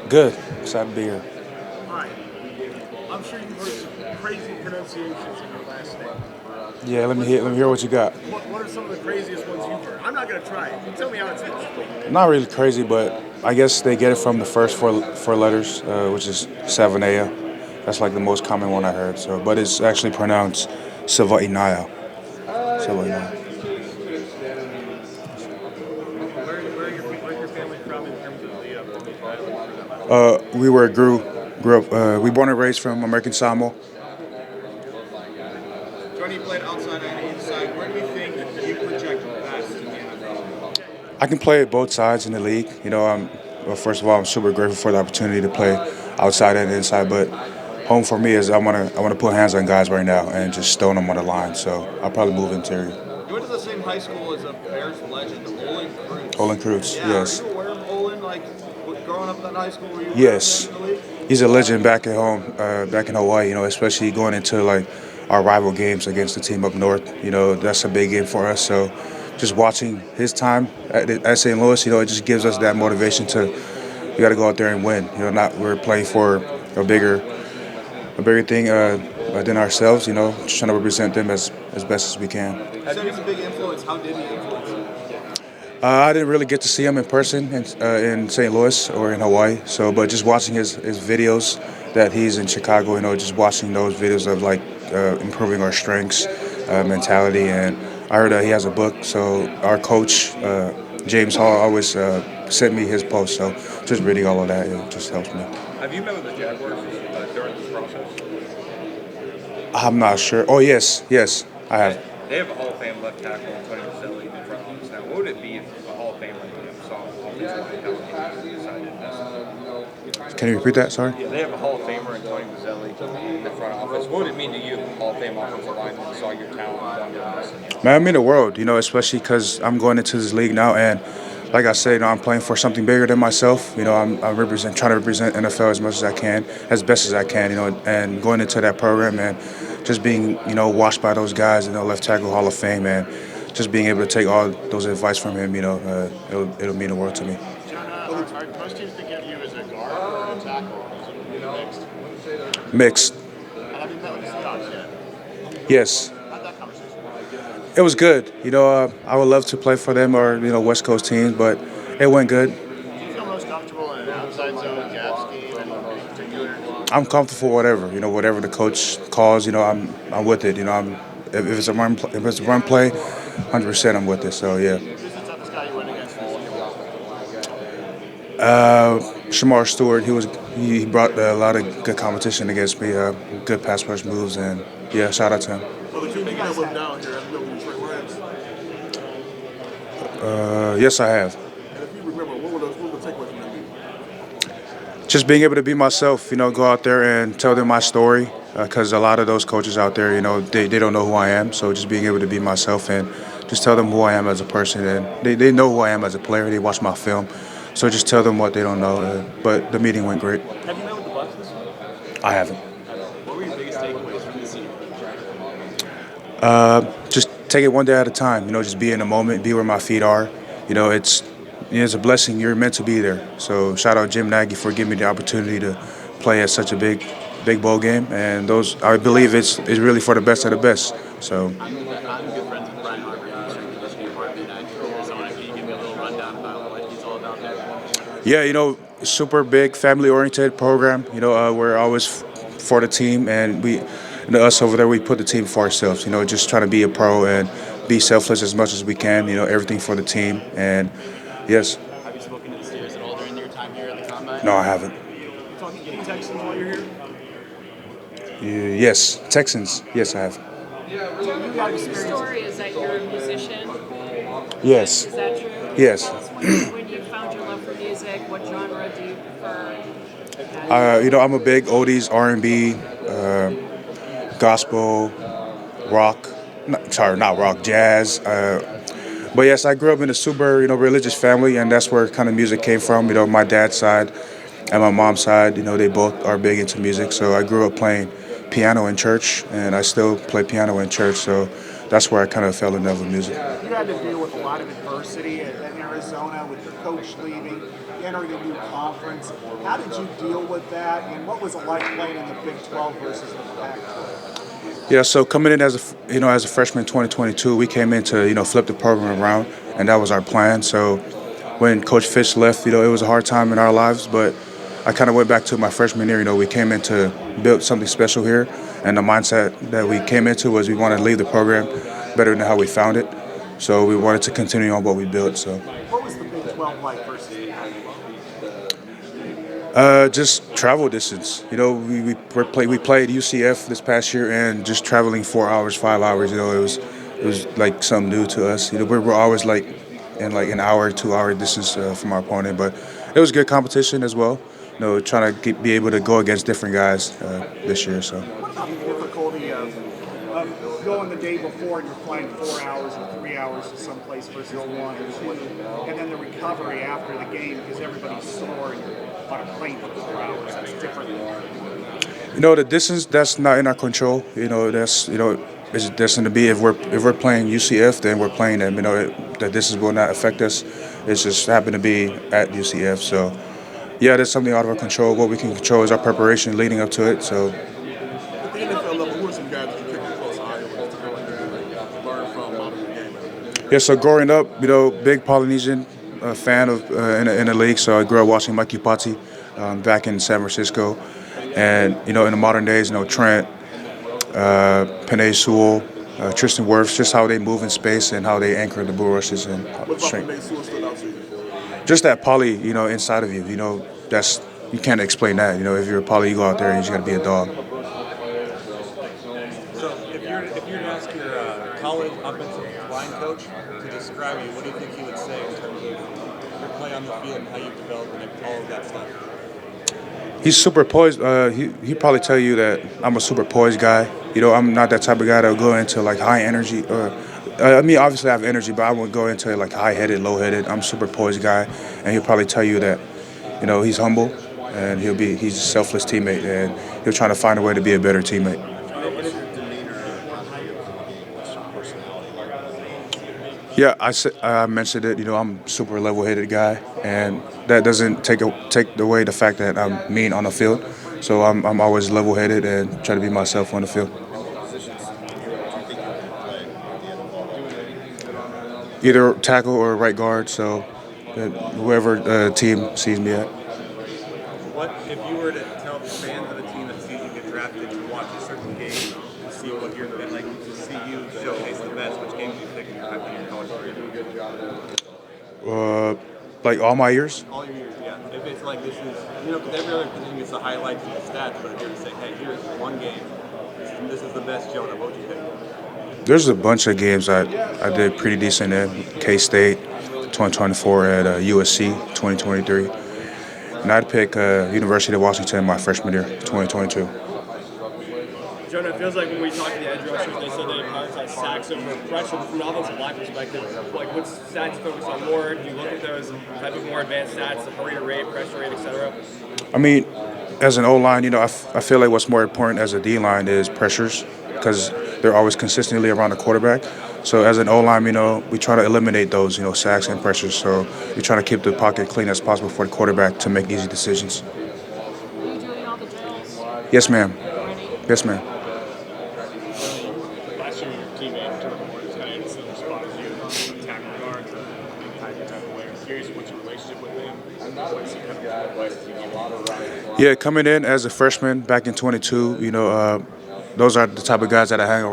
Good. Excited to be here. All right. I'm sure you've heard some crazy pronunciations in your last name. Yeah, let me hear what you got. What are some of the craziest ones you've heard? I'm not going to try it. You tell me how it's spelled. Not really crazy, but I guess they get it from the first four letters, which is Savaiinaea. That's like the most common one I heard. So, but it's actually pronounced Savaiinaea. Savaiinaea. Where's your family from in terms of the title? We grew up. We born and raised from American Samoa. Johnny, you played outside and inside. Where do you think you project best in the NFL? I can play both sides in the league. Well, first of all, I'm super grateful for the opportunity to play outside and inside. But home for me is I wanna put hands on guys right now and just stone them on the line. So I'll probably move interior. You went to the same high school as a Bears legend, Olin Cruz. Olin Cruz, Yeah, yes. are you aware of Olin? Like, growing up in that high school, were you aware Yes, of him in the league? he's a legend back at home, back in Hawaii. Especially going into like our rival games against the team up north. That's a big game for us. So just watching his time at St. Louis, it just gives us that motivation to we got to go out there and win. Not we're playing for a bigger thing than ourselves. Just trying to represent them as best as we can. You said he's a big influence. How did he influence you? I didn't really get to see him in person in St. Louis or in Hawaii. So, but just watching his videos that he's in Chicago, just watching those videos of like improving our strengths, mentality, and I heard that he has a book. So our coach James Hall always sent me his post. So just reading all of that, it just helps me. Have you met with the Jaguars during this process? I'm not sure. Oh yes, I have. They have a Hall of Fame left tackle, Tony Versatility, in front of us now. What would it be if a Hall of Famer saw offensive line talent and decided this? Can you repeat that? Sorry. Yeah, they have a Hall of Famer in Tony Versatility in the front office. What would it mean to you if a Hall of Fame offensive lineman saw your talent under us? Man, I mean the world, especially because I'm going into this league now, and like I said, I'm playing for something bigger than myself. I'm trying to represent NFL as much as I can, as best as I can. And going into that program and just being, watched by those guys in the left tackle Hall of Fame, and just being able to take all those advice from him, it'll mean the world to me. Jonah, are most teams think of you as a guard or a tackle? Mixed. Mixed. Have you met with the Seahawks yet? Yes. How'd that conversation? It was good. I would love to play for them or West Coast teams, but it went good. Do you feel most comfortable in an outside zone gap scheme and in particular? I'm comfortable whatever whatever the coach calls. I'm with it. If it's a run play, 100% I'm with it. So yeah. Who's the toughest guy you went against? Shamar Stewart, he brought a lot of good competition against me. Good pass rush moves, and yeah, shout out to him. Well, the two you guys live down here have been Detroit Lions. Yes, I have. And if you remember, what were the takeaways from that meeting? Just being able to be myself, go out there and tell them my story, because a lot of those coaches out there, they don't know who I am. So just being able to be myself and just tell them who I am as a person, and they know who I am as a player. They watch my film, so just tell them what they don't know. But the meeting went great. Have you met with the Bucs this week? I haven't. What were your biggest takeaways from this season? Just take it one day at a time. Just be in the moment, be where my feet are. It's a blessing. You're meant to be there. So shout out Jim Nagy for giving me the opportunity to play at such a big bowl game. And those, I believe, it's really for the best of the best. So. I'm good friends with Brian Harper. I'm sure you listen to part of the night. So can you give me a little rundown about what he's all about there? Yeah, super big family-oriented program. We're always for the team, and us over there, we put the team for ourselves. Just trying to be a pro and be selfless as much as we can. Everything for the team. And yes. Have you spoken to the Steelers at all during your time here at the Combine? No, I haven't. You talking any Texans while you're here? Yes, Texans. Yes, I have. Your story is that you're a musician. Yes. Is that true? Yes. Tell us when you found your love for music, what genre do you prefer? I'm a big oldies, R&B, gospel, rock. Not rock, jazz. But yes, I grew up in a super, religious family, and that's where kind of music came from. My dad's side and my mom's side, they both are big into music. So I grew up playing piano in church, and I still play piano in church. So that's where I kind of fell in love with music. You had to deal with a lot of adversity at Arizona with your coach leaving. entering a new conference. How did you deal with that, and what was it like playing in the Big 12 versus the Pac-12? Yeah, so coming in as as a freshman in 2022, we came in to flip the program around, and that was our plan. So when Coach Fish left, it was a hard time in our lives, but I kind of went back to my freshman year. We came in to build something special here, and the mindset that we came into was we wanted to leave the program better than how we found it. So we wanted to continue on what we built. So What was the Big 12 like versus the Pac-12? just travel distance. We played UCF this past year, and just traveling 4 hours, 5 hours. It was like something new to us. We're always like in like an hour, 2 hour distance from our opponent, but it was good competition as well. Trying to be able to go against different guys this year. So. What about the difficulty of going the day before and you're flying 4 hours or 3 hours to someplace versus 1 or 2, and then the recovery after the game because everybody's sore and you're on a plane for 4 hours? That's different. The distance that's not in our control. It's destined to be if we're playing UCF, then we're playing them. The distance will not affect us. It's just happened to be at UCF. So, yeah, that's something out of our control. What we can control is our preparation leading up to it. So. At the NFL level, who are some guys that you kept a close eye on to go in there and learn from, model the game? Yeah, so growing up, big Polynesian fan of in the league. So I grew up watching Mikey Patti back in San Francisco, and in the modern days, Trent, Panay Sewell, Tristan Wirfs, just how they move in space and how they anchor the bull rushes and strength. What about stood out to you? Just that poly, inside of you. That's you can't explain that. If you're a poly, you go out there and you just got to be a dog. So if you were to ask your college offensive line coach to describe you, what do you think he would say in terms of your play on the field and how you've developed and all of that stuff? He's super poised. He'd probably tell you that I'm a super poised guy. I'm not that type of guy that'll go into like high energy. Obviously I have energy, but I won't go into like high-headed, low-headed. I'm a super poised guy, and he'll probably tell you that, he's humble and he's a selfless teammate, and he'll try to find a way to be a better teammate. Yeah, I mentioned it. I'm a super level-headed guy, and that doesn't take away the fact that I'm mean on the field. So I'm always level-headed and try to be myself on the field. Either tackle or right guard. So whoever team sees me at. What if you were to tell the fans of the team that sees you get drafted to watch a certain game to see what you're like to see you showcase the best? Which games do you pick in your college career? Like all my years. All your years, yeah. If it's like this is, because every other position gets the highlights and the stats, but if you're to say, hey, here's one game, this is the best Jonah, what would you pick? There's a bunch of games I did pretty decent in. K-State, 2024 at USC, 2023. And I'd pick University of Washington my freshman year, 2022. Jonah, it feels like when we talked to the edge rushers, they said they prioritize sacks over pressure. From an offensive line perspective, like what stats you focus on more? Do you look at those type of more advanced stats, the hurry rate, pressure rate, etc.? As an O-line, I feel like what's more important as a D-line is pressures, because they're always consistently around the quarterback. So as an O-line, we try to eliminate those, sacks and pressures. So we try to keep the pocket clean as possible for the quarterback to make easy decisions. Are you doing all the drills? Yes, ma'am. Already? Yes, ma'am. Last year, your teammate, Jordan Ward, was kind of in the similar spot as you, tackle guards, type of way. I'm curious what's your relationship with him? What's he kind of advice that you give? Yeah, coming in as a freshman back in 22, those are the type of guys that I hang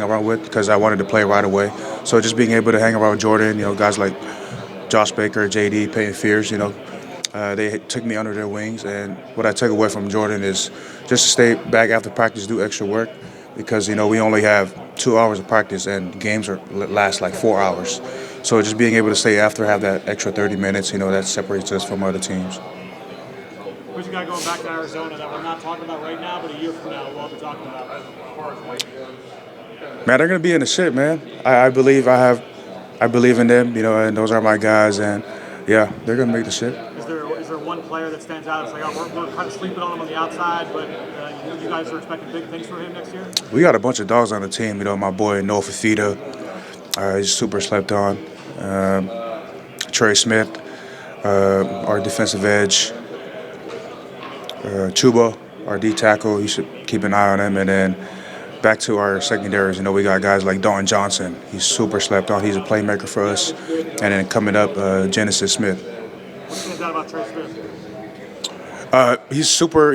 around with because I wanted to play right away. So just being able to hang around Jordan, guys like Josh Baker, JD, Peyton Fears, they took me under their wings. And what I took away from Jordan is just to stay back after practice, do extra work, because we only have 2 hours of practice and games last like 4 hours. So just being able to stay after, have that extra 30 minutes, that separates us from other teams. Who's the guy going back to Arizona that we're not talking about right now, but a year from now we'll be talking about? Man, they're gonna be in the shit, man. I believe in them, and those are my guys, and yeah, they're gonna make the shit. Is there one player that stands out? It's like, we're kind of sleeping on him on the outside, but you guys are expecting big things from him next year? We got a bunch of dogs on the team. My boy Noah Fafita, he's super slept on. Trey Smith. our defensive edge, Chuba, our D tackle. You should keep an eye on him. And then back to our secondaries, we got guys like Don Johnson. He's super slept on. He's a playmaker for us. And then coming up, Genesis Smith. What stands out about Trey Smith? He's super,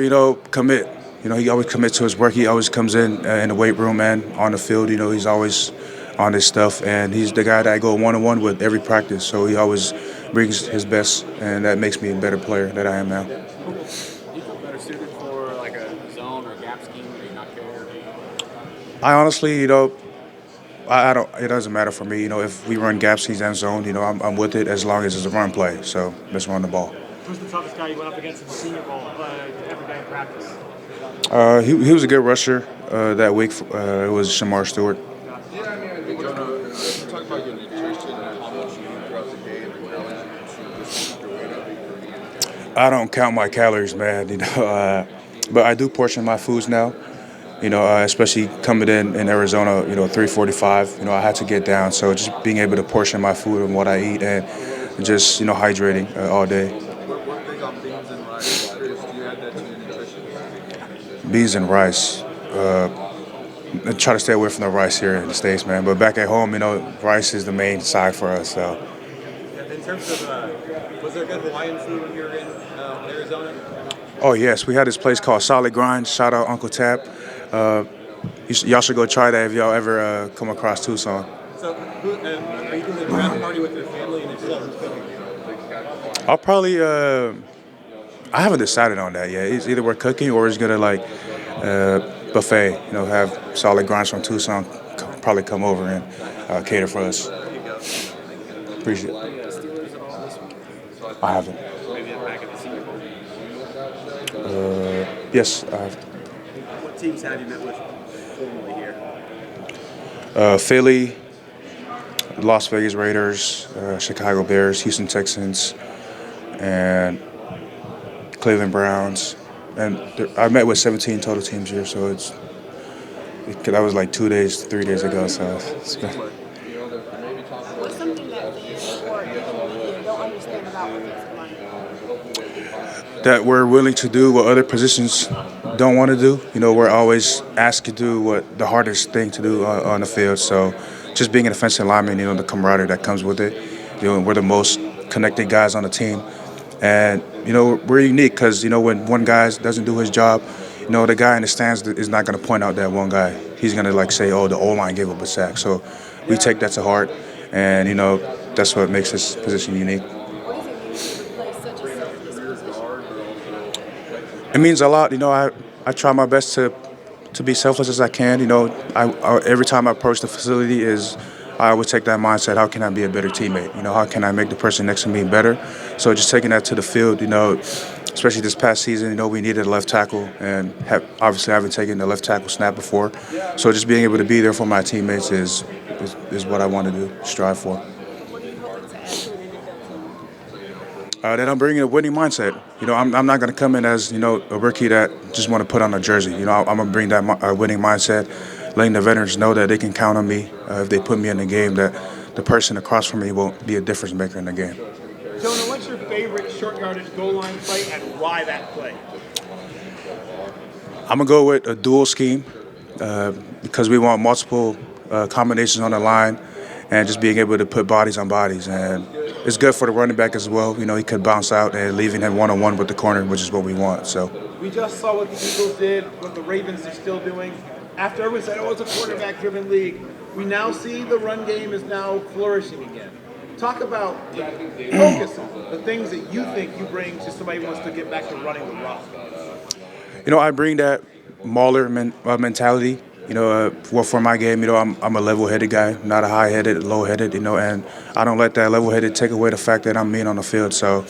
commit. He always commits to his work. He always comes in the weight room and on the field. He's always on his stuff. And he's the guy that I go one-on-one with every practice. So he always brings his best, and that makes me a better player than I am now. Do you feel better suited for like a zone or gap scheme? Or do you not care? I honestly, I don't. It doesn't matter for me. If we run gap schemes and zone, I'm with it as long as it's a run play. So let's run the ball. Who's the toughest guy you went up against in the Senior Bowl every day in practice? He was a good rusher that week. It was Shamar Stewart. Jonah, talk about your nutrition and how much you eat throughout the day and the calories you consume to weight up. I don't count my calories, man. But I do portion my foods now. Especially coming in Arizona, 3:45. I had to get down, so just being able to portion my food and what I eat, and just hydrating all day. We're big on beans and rice. Do you add that to your nutrition? Beans and rice. I try to stay away from the rice here in the States, man. But back at home, rice is the main side for us. So. In terms of, was there good Hawaiian food when you were in Arizona? Oh yes, we had this place called Solid Grind. Shout out Uncle Tap. Y'all should go try that if y'all ever come across Tucson. So, are you doing the draft party with your family, and if so, who's cooking? I'll probably. I haven't decided on that yet. It's either we're cooking or it's gonna buffet. Have Solid Grinds from Tucson probably come over and cater for us. Appreciate it. I haven't. Maybe back at the Senior Bowl. Yes, I have. What teams have you met with formally here? Philly, Las Vegas Raiders, Chicago Bears, Houston Texans, and Cleveland Browns. And I met with 17 total teams here, so that was like 3 days ago. So it's been. What's something that you don't understand about what makes money? That we're willing to do what other positions don't want to do. We're always asked to do what the hardest thing to do on the field. So just being an offensive lineman, the camaraderie that comes with it. We're the most connected guys on the team. And, we're unique because, when one guy doesn't do his job, the guy in the stands is not going to point out that one guy. He's going to say, oh, the O-line gave up a sack. So we take that to heart. And, that's what makes this position unique. What does it mean to play such a selfless position? It means a lot. I try my best to be selfless as I can. Every time I approach the facility I always take that mindset, how can I be a better teammate? How can I make the person next to me better? So just taking that to the field, especially this past season, we needed a left tackle, and obviously I haven't taken the left tackle snap before. So just being able to be there for my teammates is what I want to do, strive for. What are you hoping to add to an NFL team? That I'm bringing a winning mindset. I'm not going to come in as, a rookie that just want to put on a jersey. I'm going to bring that winning mindset, letting the veterans know that they can count on me if they put me in the game, that the person across from me won't be a difference maker in the game. Jonah, what's your favorite short yardage goal line play and why that play? I'm going to go with a dual scheme because we want multiple combinations on the line and just being able to put bodies on bodies. And it's good for the running back as well. He could bounce out and leaving him one-on-one with the corner, which is what we want. So We just saw what the Eagles did, what the Ravens are still doing. After everyone said, it's a quarterback-driven league, we now see the run game is now flourishing again. Talk about focus on the things that you think you bring to somebody who wants to get back to running the rock. I bring that mauler mentality. For my game, I'm a level-headed guy, not a high-headed, low-headed, and I don't let that level-headed take away the fact that I'm mean on the field. So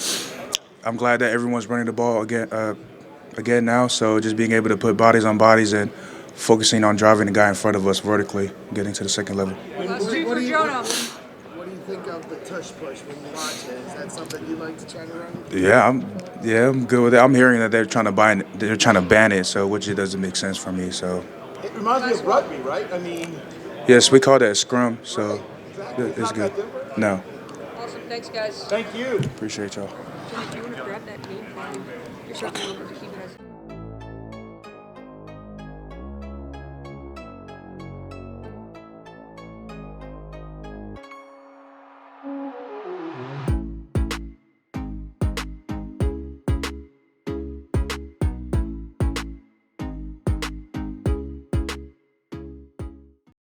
I'm glad that everyone's running the ball again now. So just being able to put bodies on bodies and focusing on driving the guy in front of us vertically, getting to the second level. Last two for Jonah. What do you think of the tush push when you watch it? Is that something you like to try to run? Yeah, I'm good with it. I'm hearing that they're trying to ban it, so which it doesn't make sense for me. So It reminds me of rugby, right? I mean, yes, we call that a scrum. So exactly. it's not good. that different. No. Awesome. Thanks, guys. Thank you. Appreciate y'all. Jimmy, do you want to grab that game plan? You're certainly able to keep it as.